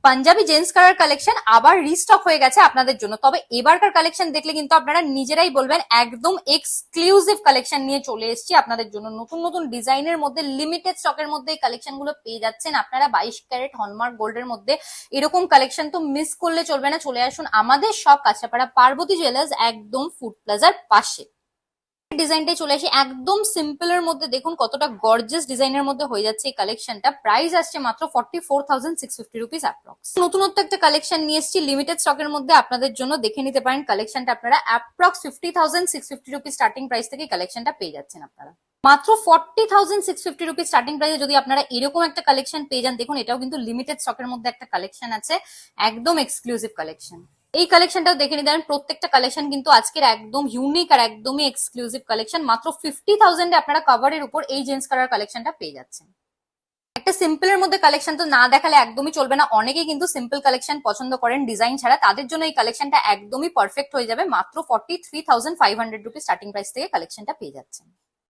Panjabi gents colour collection আবার restock হয়ে গেছে আপনাদের জন্য। তবে এবারকার কালেকশন দেখলে কিন্তু আপনারা নিজেরাই বলবেন একদম এক্সক্লুসিভ কালেকশন নিয়ে চলে এসেছি আপনাদের জন্য। নতুন নতুন ডিজাইনের মধ্যে লিমিটেড স্টকের মধ্যে এই কালেকশন গুলো পেয়ে যাচ্ছেন আপনারা। 22 ক্যারেট হলমার্ক গোল্ডের মধ্যে এরকম কালেকশন তো মিস করলে চলবে না। চলে আসুন আমাদের সব কাঁচরাপাড়া পার্বতী জুয়েলার্স, একদম ফুড প্লাজার পাশে। ডিজাইনটাই চলে আসি একদম সিম্পলের মধ্যে। দেখুন কতটা গর্জিয়াস ডিজাইনের মধ্যে হয়ে যাচ্ছে এই কালেকশনটা। প্রাইস আসছে মাত্র 44,650 রুপিস অ্যাপ্রক্স। নতুনত্ব একটা কালেকশন নিয়ে এসেছি লিমিটেড স্টকের মধ্যে আপনাদের জন্য। দেখে নিতে পারেন কালেকশনটা আপনারা। অ্যাপ্রক্স 50,650 রুপিস স্টার্টিং প্রাইস থেকে কালেকশনটা পেয়ে যাচ্ছেন আপনারা। মাত্র 40,650 রুপিস স্টার্টিং প্রাইসে যদি আপনারা এরকম একটা কালেকশন পেয়ে যান। দেখুন এটাও কিন্তু লিমিটেড স্টকের মধ্যে একটা কালেকশন আছে, একদম এক্সক্লুসিভ কালেকশন। এই কালেকশনটাও দেখে নিতে পারেন। প্রত্যেকটা কালেকশন কিন্তু আজকের একদম ইউনিক আর একদমই এক্সক্লুসিভ কালেকশন। মাত্র 50,000 আপনারা কভারের উপর এই জেন্টস কালার কালেকশনটা পেয়ে যাচ্ছেন। একটা সিম্পলের মধ্যে কালেকশন তো না দেখালে একদমই চলবে না। অনেকেই কিন্তু সিম্পল কালেকশন পছন্দ করেন ডিজাইন ছাড়া, তাদের জন্য এই কালেকশনটা একদমই পারফেক্ট হয়ে যাবে। মাত্র 43,500 রুপিস স্টার্টিং প্রাইস থেকে কালেকশনটা পেয়ে যাচ্ছেন।